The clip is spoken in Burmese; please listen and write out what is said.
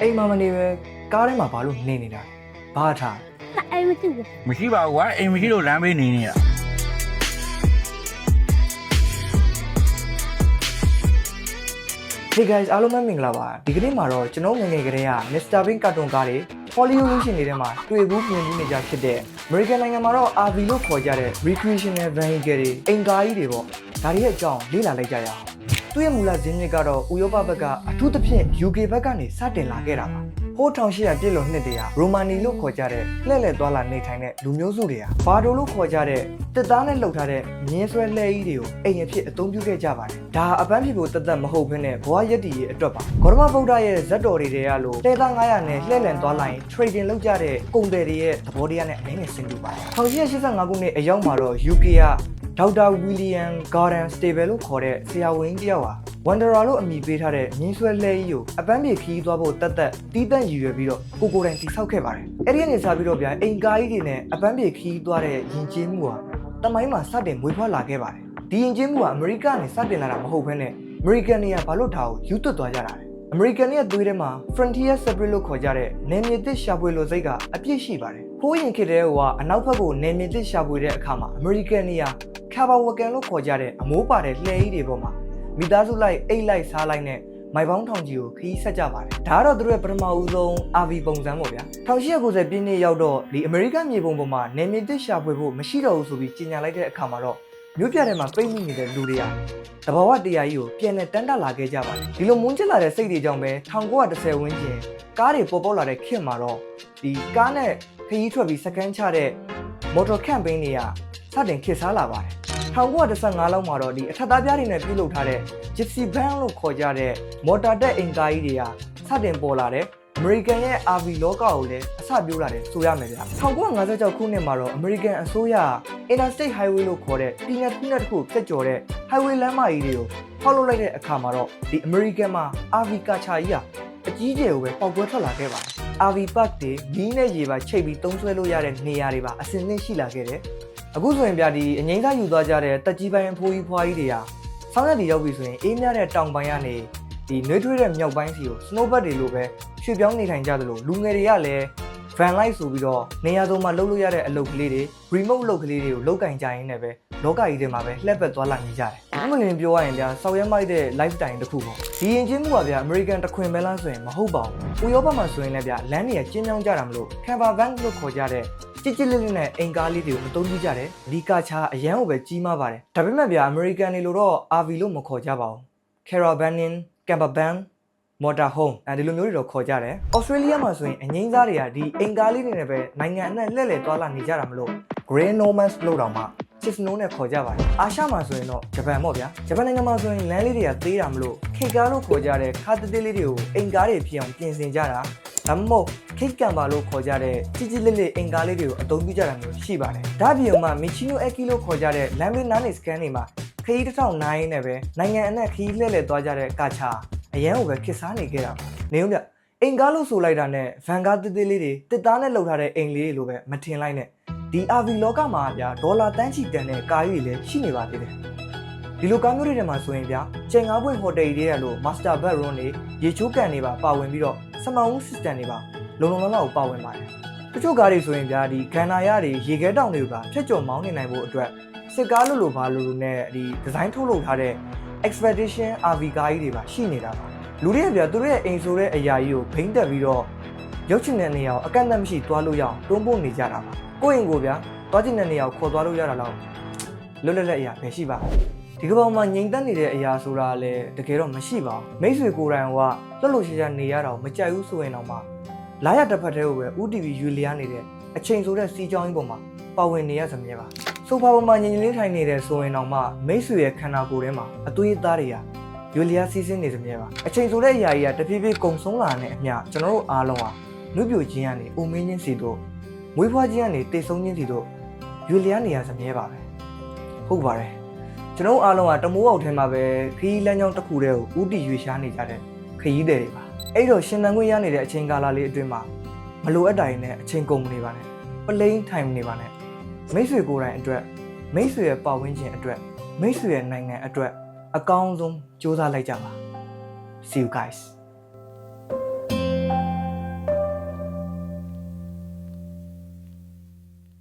အိမ်မှာမနေပဲကားထဲမှာဘာလို့နေနေတာဘာထား အိမ်မသိဘူး မရှိပါဘူးကွာအိမ်မရှိလို့လမ်းဘေးနေနေတာ Hey guys အားလုံးပဲမင်္ဂလာပါဒီကနေ့မှာတော့ကျွန်တော်ငယ်ငယ်ကတည်းက Mr. Bean ကာတွန်ကားတွေ Hollywood ရုပ်ရှင်တွေထဲမှာတွေ့ဘူးမြင်ဘူးနေကြဖြစ်တဲ့ American နိုင်ငံမှာတော့ RV လို့ခေါ်ကြတဲ့ Recreational Vehicle တွေအင်ကားကြီးတွေပေါ့ဒါတွေရဲ့အကြောင်းလေ့လာလိုက်ကြရအောင်သူ့ရဲ့မူလဇင်းမြစ်ကတော့ဥရောပဘက်ကအထူးသဖြင့် UK ဘက်ကနေစတင်လာခဲ့တာပါဟိုး1800ပြည့်လွန်နှစ်တည်းကရိုမာနီလို့ခေါ်ကြတဲ့လှည့်လည်သွားလာနေထိုင်တဲ့လူမျိုးစုတွေကဘာဒိုလို့ခေါ်ကြတဲ့တစ်သားနဲ့လှုပ်ထားတဲ့မြင်းဆွဲလှဲကြီးတွေကိုအိမ်အဖြစ်အသုံးပြုခဲ့ကြပါတယ်ဒါအပန်းဖြေဖို့တသက်မဟုတ်ဘဲနဲ့ဘဝရည်တည်ရေးအတွက်ပါဂေါတမဗုဒ္ဓရဲ့ဇတ်တော်တွေတွေကလို့လှည့်သား900နဲ့လှည့်လည်သွားလာရင် trading လုပ်ကြတဲ့ကုန်တယ်တွေရဲ့သဘောတရားနဲ့အနည်းငယ်ဆင်တူပါတယ်1885ခုနှစ်အရောက်မှာတော့ UK ကဒေါက်တာဝီလီယံဂါဒန်စတေဘယ်လို့ခေါ်တဲ့ဆရာဝန်တယောက်ဟာဝန်ဒရာလို့အမည်ပေးထားတဲ့မြင်းဆွဲလှဲကြီးကိုအပန်းပြေခီးသွားဖို့တက်တီးတန့်ရည်ရွယ်ပြီးတော့ကိုတိုင်တိဆောက်ခဲ့ပါတယ်။အဲ့ဒီကနေစပြီးတော့ဗျာအိမ်ကားကြီးတွေနဲ့အပန်းပြေခီးသွားတဲ့ယဉ်ကျေးမှုဟာတမိုင်းမှာစတင်မွေးဖွားလာခဲ့ပါတယ်။ဒီယဉ်ကျေးမှုကအမေရိကန်ကနေစတင်လာတာမဟုတ်ဘဲနဲ့အမေရိကန်တွေကဘာလို့ထားကိုယူသွတ်သွားကြတာလဲ။အမေရိကန်ရဲ့သွေးထဲမှာ Frontier Spirit လို့ခေါ်ကြတဲ့နယ်မြေသစ်ရှာဖွေလိုစိတ်ကအပြည့်ရှိပါတယ်။ဖိုးရင်ခေတ်တည်းကအနောက်ဘက်ကိုနယ်မြေသစ်ရှာဖွေတဲ့အခါမှာအမေရိကန်တွေကခါဘာဝကန်လို့ခေါ်ကြတဲ့အမိုးပါတဲ့လှဲကြီးတွေပေါ်မှာမိသားစုလိုက်အိတ်လိုက်စားလိုက်နဲ့မိုင်ပေါင်းထောင်ကြီးကိုခီးဆက်ကြပါတယ်ဒါကတော့သူတို့ရဲ့ပထမဦးဆုံး RV ပုံစံပေါ့ဗျာ1890ပြည့်နှစ်ရောက်တော့ဒီအမေရိကန်မြေပုံပေါ်မှာနယ်မြေသစ်ရှာဖွေဖို့မရှိတော့ဘူးဆိုပြီးကြေညာလိုက်တဲ့အခါမှာတော့မြို့ပြထဲမှာပိတ်မိနေတဲ့လူတွေကတဘာဝတရားကြီးကိုပြန်နဲ့တန်းတက်လာခဲ့ကြပါတယ်ဒီလိုမွန်းကျလာတဲ့စိတ်တွေကြောင့်ပဲ1910ဝန်းကျင်ကားတွေပေါ်ပေါက်လာတဲ့ခေတ်မှာတော့ဒီကားနဲ့ခရီးထွက်ပြီးစကန်ချတဲ့မော်တော်ကမ်ပိန်းတွေကစတင်ခေတ်စားလာပါတယ်1915လောက်မှာတော့ဒီအထက်သားပြားတွေနဲ့ပြုလုပ်ထားတဲ့ Gypsy Band လို့ခေါ်ကြတဲ့မော်တာတက်အင်ကာကြီးတွေကစတင်ပေါ်လာတဲ့ American ရဲ့ RV လောကကိုလည်းအစပြိုးလာတယ်ဆိုရမယ်ဗျာ1956ခုနှစ်မှာတော့ American အစိုးရ Interstate Highway လို့ခေါ်တဲ့ပြည်နယ်တစ်ခုဖြတ်ကျော်တဲ့ Highway လမ်းမကြီးတွေကိုဖောက်လုပ်လိုက်တဲ့အခါမှာတော့ဒီ American မှာ RV ကာချာကြီးကအကြီးကျယ်ကိုပဲပေါက်ကွဲထွက်လာခဲ့ပါတယ် RV Park တွေမီးနဲ့ရေပါချိတ်ပြီးသုံးစွဲလို့ရတဲ့နေရာတွေပါအစင်းသင့်ရှိလာခဲ့တယ်အခုဆိုရင်ဗျာဒီအငိမ့်သားယူသွားကြတဲ့တက်ကြီးပိုင်းအဖိုးကြီးဖွားကြီးတွေကဆောင်းရက်တွေရောက်ပြီဆိုရင်အေးမြတဲ့တောင်ပိုင်းကနေဒီနှွေးထွေးတဲ့မြောက်ပိုင်းစီကို snowbird တွေလိုပဲရွှေ့ပြောင်းနေထိုင်ကြသလိုလူငယ်တွေကလည်း van life ဆိုပြီးတော့နေရာစုံမှာလုပ်လို့ရတဲ့အလုပ်ကလေးတွေ remote အလုပ်ကလေးတွေကိုလုပ်ကင်ကြရင်းနဲ့ပဲလောကကြီးထဲမှာပဲလှည့်ပတ်သွားလာနေကြတယ်။အမှန်လည်းပြောရရင်ဗျာဆောက်ရဲမိုက်တဲ့ lifestyle တစ်ခုပေါ့။ဒီရင်ချင်းမှုကဗျာ American တခွင်ပဲလားဆိုရင်မဟုတ်ပါဘူး။ဥရောပမှာဆိုရင်လည်းဗျာလမ်းတွေကကျဉ်းမြောင်းကြတာမလို့ camper van လို့ခေါ်ကြတဲ့ကြစ်လေးလေးနဲ့အင်ကားလေးတွေကိုအသုံးပြုကြတယ်။ဒီကာချာအရန်ကိုပဲကြီးမားပါတယ်။ဒါပေမဲ့ဗျာ American တွေလို့တော့ RV လို့မခေါ်ကြပါဘူး။ Caravanning, camper van, motor home အဲဒီလိုမျိုးတွေတော့ခေါ်ကြတယ်။ Australia မှာဆိုရင်အငိမ့်သားတွေကဒီအင်ကားလေးတွေနဲ့ပဲနိုင်ငံအနှံ့လှည့်လည်သွားလာနေကြတာမလို့ Grey Nomads လို့တောင်မှချစ်စနိုးနဲ့ခေါ်ကြပါတယ်။အာရှမှာဆိုရင်တော့ဂျပန်ပေါ့ဗျာ။ဂျပန်နိုင်ငံမှာဆိုရင်လမ်းလေးတွေကသေးတာမလို့ခေတ်ကားလို့ခေါ်ကြတဲ့ခါးသေးလေးတွေကိုအင်ကားတွေဖြစ်အောင်ပြင်ဆင်ကြတာ။ဒါမှမဟုတ်ခိတ်ကံပါလို့ခေါ်ကြတဲ့ကြီးလေးလေးအင်ကားလေးတွေကိုအသုံးပြုကြတာမျိုးရှိပါတယ်။ဒါပြင်မှာ Michino Eki လို့ခေါ်ကြတဲ့လမ်းဘေးနားနေစကန်တွေမှာခရီးတစ်ထောင်နိုင်နဲ့ပဲနိုင်ငံအနှံ့ခရီးလှည့်လည်သွားကြတဲ့ကာချာအရန်ကိုပဲခစ်စားနေခဲ့တာပါ။နေဦးမြအင်ကားလို့ဆိုလိုက်တာနဲ့ဗန်ကားသေးသေးလေးတွေတစ်သားနဲ့လှုပ်ထားတဲ့အိမ်လေးတွေလိုပဲမထင်လိုက်နဲ့ဒီ RV လောကမှာဗျာဒေါ်လာတန်းချီတန်တဲ့ကားကြီးတွေလည်းရှိနေပါသေးတယ်ဒီလိုကားမျိုးတွေထဲမှာဆိုရင်ဗျာကျင်ငါးပွင့်ဟိုတယ်တွေရလို့ Master Bedroom တွေရေချိုးကန်တွေပါပါဝင်ပြီးတော့စမန်ဦး system တွေပါလုံလုံလောက်ပါဝင်ပါတယ်တချို့ကားတွေဆိုရင်ဗျာဒီဂန်နာရတွေရေခဲတောင်တွေကဖြတ်ကျော်မောင်းနေနိုင်ဖို့အတွက်စစ်ကားလို့ဘာလို့နဲ့ဒီဒီဇိုင်းထုတ်လုပ်ထားတဲ့ Expedition RV ကားကြီးတွေပါရှိနေတာပါလူတွေကဗျာသူတို့ရဲ့အိမ်ဆိုတဲ့အရာကြီးကိုဘိန်းတက်ပြီးတော့ရုပ်ချင်တဲ့နေရာကိုအကန့်အသတ်မရှိသွားလို့ရအောင်တွန်းပို့နေကြတာပါကိုယ့်အိမ်ကိုဗျာသွားချင်တဲ့နေရာကိုခေါ်သွားလို့ရတာတော့လွတ်လပ်တဲ့အရာပဲရှိပါဒီကပောင်မှာငြိမ်သက်နေတဲ့အရာဆိုတာလည်းတကယ်တော့မရှိပါဘူးမိတ်ဆွေကိုယ်တိုင်ကလှုပ်လှုပ်ရှားရှားနေရတာကိုမကြိုက်ဘူးဆိုရင်တော့မှလာရတစ်ဖက်တည်းကိုပဲ UTV ရွေလျားနေတဲ့အချိန်ဆိုတဲ့စီးကြောင်းကြီးပေါ်မှာပါဝင်နေရစမြဲပါဆိုဖာပေါ်မှာငြိမ်ငြိမ်လေးထိုင်နေတဲ့ဆိုရင်တော့မှမိတ်ဆွေရဲ့ခန္ဓာကိုယ်ထဲမှာအသွေးအသားတွေကရွေလျားစီးဆင်းနေစမြဲပါအချိန်ဆိုတဲ့အရာကြီးကတဖြည်းဖြည်းကုံဆုံးလာတဲ့အမျှကျွန်တော်တို့အားလုံးဟာနှုတ်ပြခြင်းကနေအိုမင်းချင်းစီတို့မွေးဖွားခြင်းကနေတိတ်ဆုံးခြင်းစီတို့ရွေလျားနေရစမြဲပါပဲဟုတ်ပါတယ်ကျွန်တော်အားလုံးကတမိုးအောက်ထဲမှာပဲခရီးလမ်းကြောင်းတစ်ခုတည်းကိုဥတီရွေရှားနေကြတဲ့ခရီးသည်တွေပါအဲ့တော့ရှင်သန်ခွင့်ရနေတဲ့အချိန်ကာလလေးအတွင်းမှာမလိုအပ်တာတွေနဲ့အချိန်ကုန်နေပါနဲ့ပလိန်ထိုင်နေပါနဲ့မိတ်ဆွေကိုယ်တိုင်အတွက်မိတ်ဆွေရဲ့ပတ်ဝန်းကျင်အတွက်မိတ်ဆွေရဲ့နိုင်ငံအတွက်အကောင်းဆုံးစူးစမ်းလိုက်ကြပါ See you guys